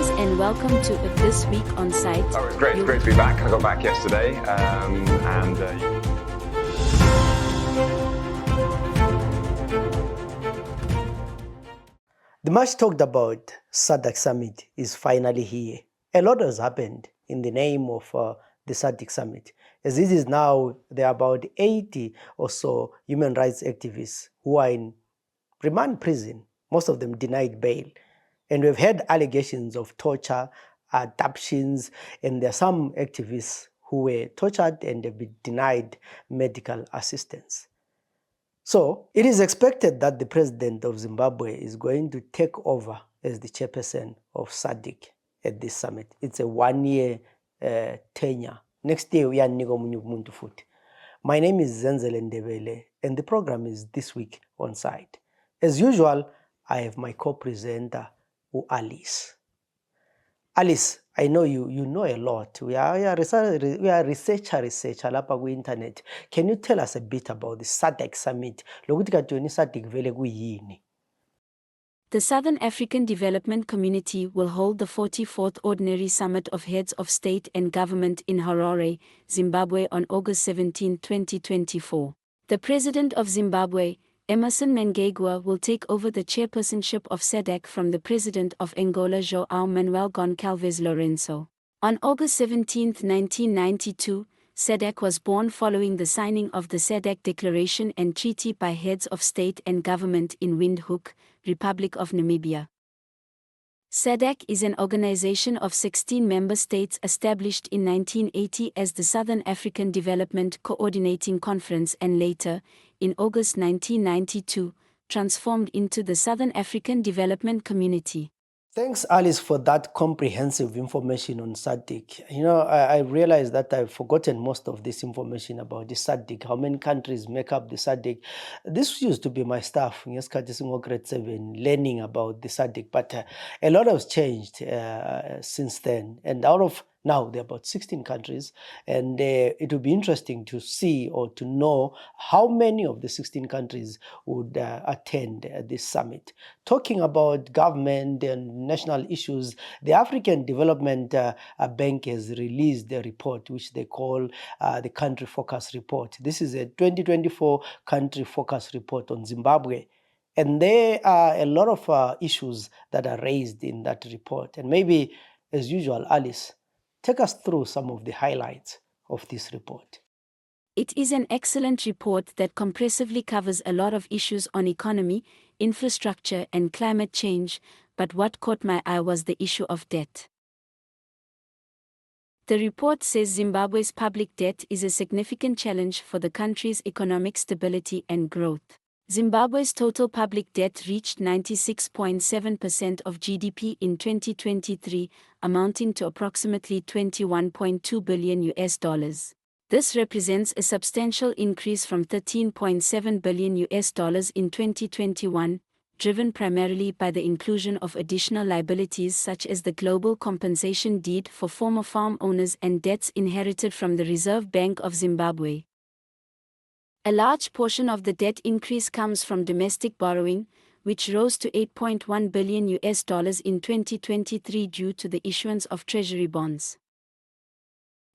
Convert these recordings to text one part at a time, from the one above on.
Greetings and welcome to This Week on Site. Oh, it's great to be back. I got back yesterday, The much talked about SADC summit is finally here. A lot has happened in the name of the SADC summit. As it is now, there are about 80 or so human rights activists who are in remand prison, most of them denied bail. And we've had allegations of torture, abductions, and there are some activists who were tortured and have been denied medical assistance. So it is expected that the president of Zimbabwe is going to take over as the chairperson of SADC at this summit. It's a one-year tenure. Next year, we are Muntu Foot. My name is Zenzele Ndebele, and the program is This Week on Site. As usual, I have my co-presenter, Alice. Alice, I know you know a lot. We are researcher lapha ku-internet. Can you tell us a bit about the SADC summit? Lokuthi kati yona SADC vele kuyini? The Southern African Development Community will hold the 44th Ordinary Summit of Heads of State and Government in Harare, Zimbabwe on August 17, 2024. The President of Zimbabwe, Emmerson Mnangagwa, will take over the chairpersonship of SADC from the President of Angola João Manuel Goncalves Lourenço. On August 17, 1992, SADC was born following the signing of the SADC Declaration and Treaty by heads of state and government in Windhoek, Republic of Namibia. SADC is an organization of 16 member states established in 1980 as the Southern African Development Coordinating Conference and later, in August 1992, transformed into the Southern African Development Community. Thanks, Alice, for that comprehensive information on SADC. You know, I realized that I've forgotten most of this information about the SADC, how many countries make up the SADC. This used to be my stuff in grade 7, learning about the SADC, but a lot has changed since then. And out of now, there are about 16 countries, and it will be interesting to see or to know how many of the 16 countries would attend this summit. Talking about government and national issues, the African Development Bank has released a report which they call the Country Focus Report. This is a 2024 Country Focus Report on Zimbabwe. And there are a lot of issues that are raised in that report. And maybe, as usual, Alice, take us through some of the highlights of this report. It is an excellent report that comprehensively covers a lot of issues on economy, infrastructure, and climate change, but what caught my eye was the issue of debt. The report says Zimbabwe's public debt is a significant challenge for the country's economic stability and growth. Zimbabwe's total public debt reached 96.7% of GDP in 2023, amounting to approximately $21.2 billion. This represents a substantial increase from $13.7 billion in 2021, driven primarily by the inclusion of additional liabilities such as the Global Compensation Deed for former farm owners and debts inherited from the Reserve Bank of Zimbabwe. A large portion of the debt increase comes from domestic borrowing, which rose to $8.1 billion in 2023 due to the issuance of treasury bonds.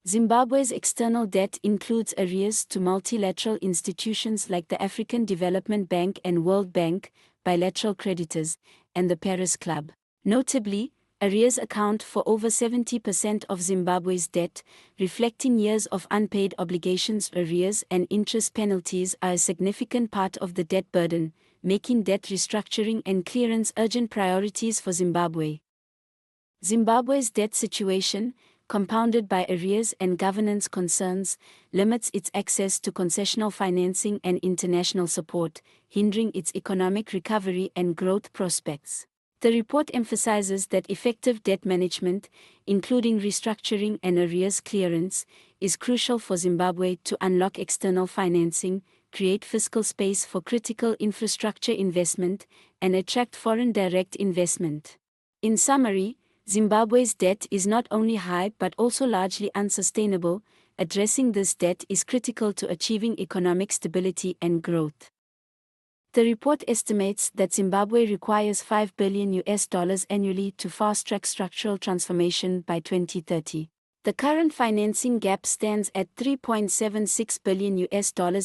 Zimbabwe's external debt includes arrears to multilateral institutions like the African Development Bank and World Bank, bilateral creditors, and the Paris Club. Notably, arrears account for over 70% of Zimbabwe's debt, reflecting years of unpaid obligations. Arrears and interest penalties are a significant part of the debt burden, making debt restructuring and clearance urgent priorities for Zimbabwe. Zimbabwe's debt situation, compounded by arrears and governance concerns, limits its access to concessional financing and international support, hindering its economic recovery and growth prospects. The report emphasizes that effective debt management, including restructuring and arrears clearance, is crucial for Zimbabwe to unlock external financing, create fiscal space for critical infrastructure investment, and attract foreign direct investment. In summary, Zimbabwe's debt is not only high but also largely unsustainable. Addressing this debt is critical to achieving economic stability and growth. The report estimates that Zimbabwe requires $5 billion annually to fast-track structural transformation by 2030. The current financing gap stands at $3.76 billion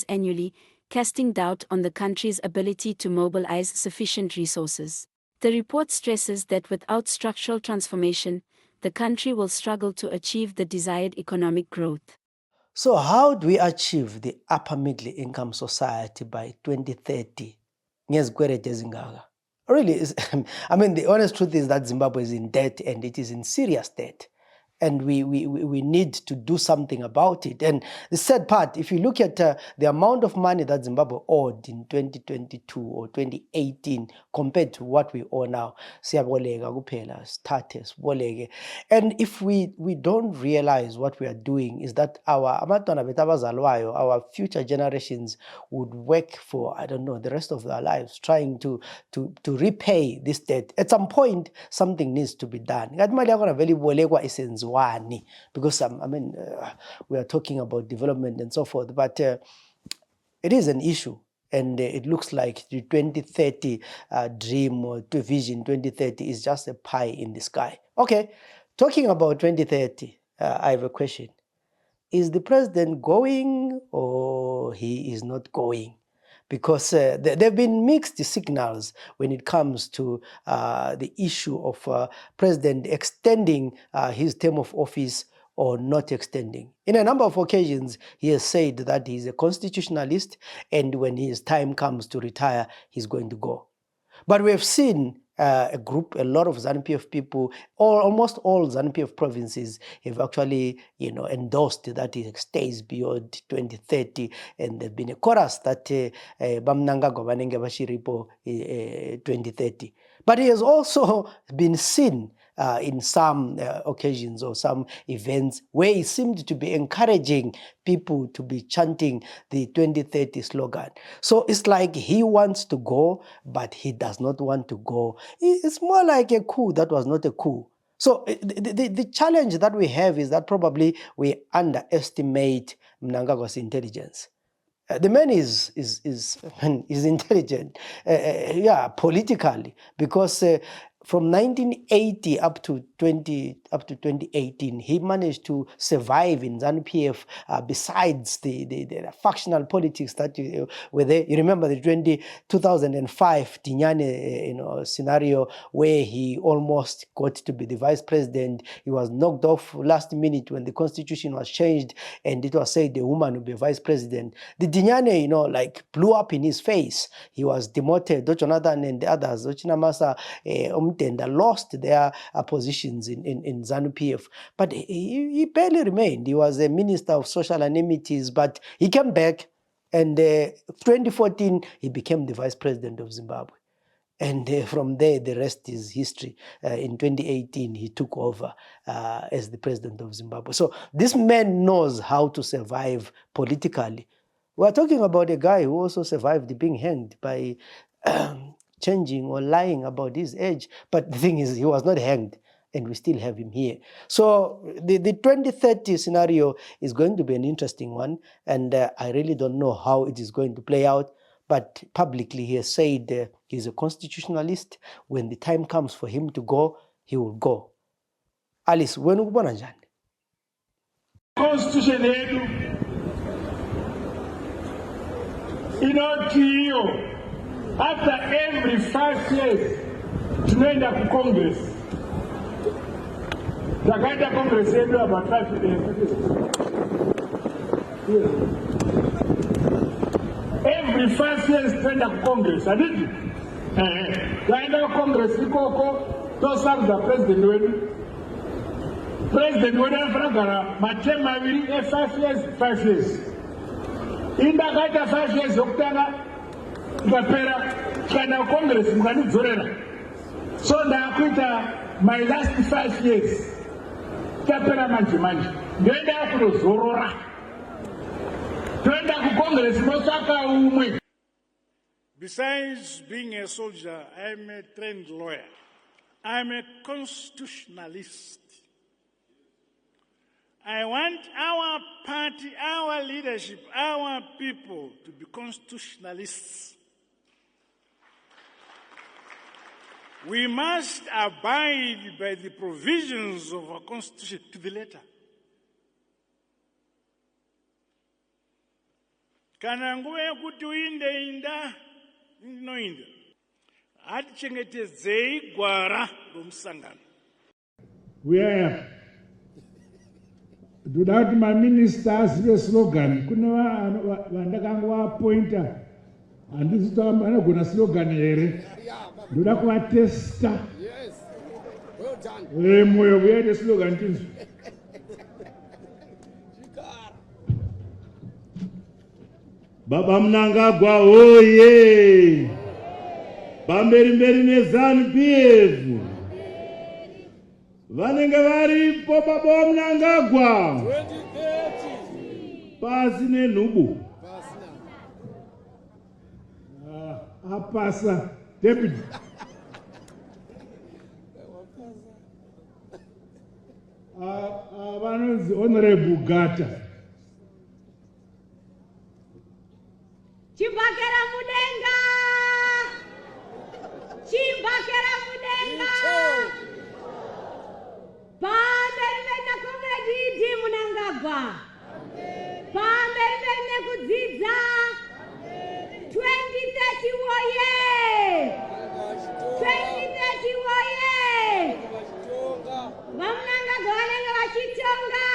annually, casting doubt on the country's ability to mobilize sufficient resources. The report stresses that without structural transformation, the country will struggle to achieve the desired economic growth. So how do we achieve the upper middle income society by 2030? Really, I mean, the honest truth is that Zimbabwe is in debt, and it is in serious debt. And we need to do something about it. And the sad part, if you look at the amount of money that Zimbabwe owed in 2022 or 2018 compared to what we owe now, and if we don't realize what we are doing, is that our future generations would work for, I don't know, the rest of their lives trying to repay this debt. At some point, something needs to be done. Because we are talking about development and so forth, but it is an issue. And it looks like the 2030 dream or vision 2030 is just a pie in the sky. Okay, talking about 2030, I have a question. Is the president going or he is not going? Because there have been mixed signals when it comes to the issue of president extending his term of office or not extending. In a number of occasions, he has said that he's a constitutionalist, and when his time comes to retire, he's going to go. But we have seen a lot of ZANU-PF people, or almost all ZANU-PF provinces have actually, endorsed that it stays beyond 2030, and there's been a chorus that Bamnanga Govanenge Bashiripo 2030. But he has also been seen in some occasions or some events where he seemed to be encouraging people to be chanting the 2030 slogan. So it's like he wants to go, but he does not want to go. It's more like a coup that was not a coup. So the challenge that we have is that probably we underestimate Mnangagwa's intelligence. The man is intelligent, politically, because from 1980 up to 2018, he managed to survive in ZANU-PF. Besides the factional politics that were there, you remember the 2005 Dinyane scenario where he almost got to be the vice president. He was knocked off last minute when the constitution was changed, and it was said the woman would be vice president. The Dinyane, blew up in his face. He was demoted. Jonathan and the others, Ochinamasa, Umtenda, lost their positions in ZANU-PF. But he barely remained. He was a minister of social amenities, but he came back, and 2014, he became the vice president of Zimbabwe. And from there, the rest is history. In 2018, he took over as the president of Zimbabwe. So this man knows how to survive politically. We're talking about a guy who also survived being hanged by changing or lying about his age. But the thing is, he was not hanged, and we still have him here. So the 2030 scenario is going to be an interesting one, and I really don't know how it is going to play out. But publicly, he has said he's a constitutionalist. When the time comes for him to go, he will go. Alice, when ukubona njani? Constitution yetu inotiyo after every 5 years tunaenda ku Congress. Takaita Congress yetu about 5 years. Every 5 years tunaenda ku Congress, adidi? Tunaenda ku Congress ikoko to serve the president wetu. President wetu anafagara matema mawili 5 years, 5 years. Indakaita 5 years okutanga ngapera kana Congress mukanidzorera. So ndakuita my last 5 years. Tapera manje. Ndoenda kuzorora. Toenda ku Congress mosaka umwe. Besides being a soldier, I'm a trained lawyer. I'm a constitutionalist. I want our party, our leadership, our people to be constitutionalists. We must abide by the provisions of our Constitution to the letter. Kana nguva yekuti uinde inda, inoinda. Hatichengetedzei gwara romusangano. We are ndoda kuti maminista azive slogan. Kune vandakanga vapointa handisi kuti vanogona slogan here. Ndoda kuvatesta. Moyo uya neslogan tinzwi. Baba Mnangagwa oye! Pamberi neZANU-PF. Vanenge varipo Baba Mnangagwa. 2030. Pasi nenhubu. Apasa deputy. Vanonzi Honorable Gata. Chimbakera mudenga! Chimbakera mudenga! Pamberi comrade Mnangagwa. Pamberi kudzidza. 2030 woye! 2030 woye! Vamnangagwa vanenge vachitonga.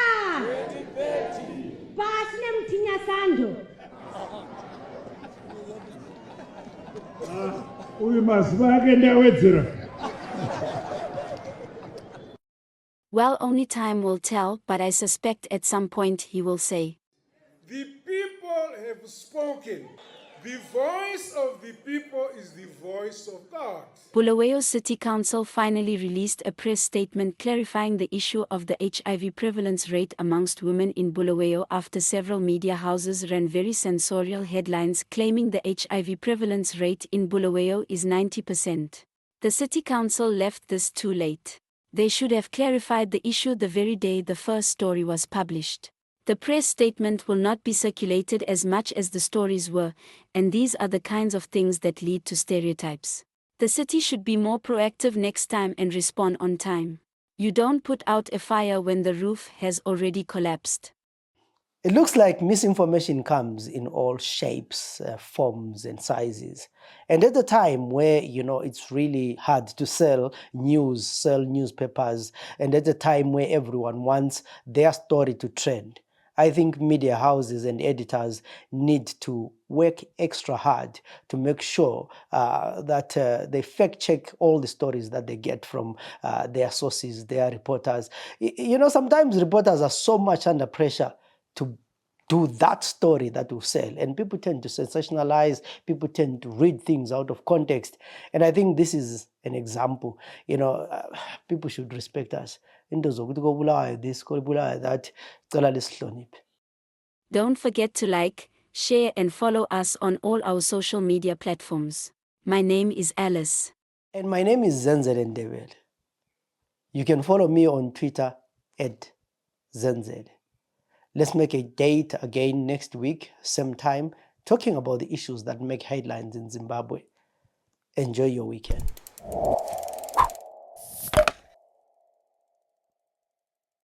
2030. Pasi nemutinya sando. Well, only time will tell, but I suspect at some point he will say, "The people have spoken. The voice of the people is the voice of God." Bulawayo City Council finally released a press statement clarifying the issue of the HIV prevalence rate amongst women in Bulawayo after several media houses ran very censorial headlines claiming the HIV prevalence rate in Bulawayo is 90%. The City Council left this too late. They should have clarified the issue the very day the first story was published. The press statement will not be circulated as much as the stories were, and these are the kinds of things that lead to stereotypes. The city should be more proactive next time and respond on time. You don't put out a fire when the roof has already collapsed. It looks like misinformation comes in all shapes, forms, and sizes. And at the time where, it's really hard to sell news, sell newspapers, and at the time where everyone wants their story to trend, I think media houses and editors need to work extra hard to make sure that they fact check all the stories that they get from their sources, their reporters. Sometimes reporters are so much under pressure to do that story that will sell. And people tend to sensationalize, people tend to read things out of context. And I think this is an example. People should respect us. Don't forget to like, share and follow us on all our social media platforms. My name is Alice. And my name is Zenzele Ndebele. You can follow me on Twitter at Zenzele. Let's make a date again next week, same time, talking about the issues that make headlines in Zimbabwe. Enjoy your weekend.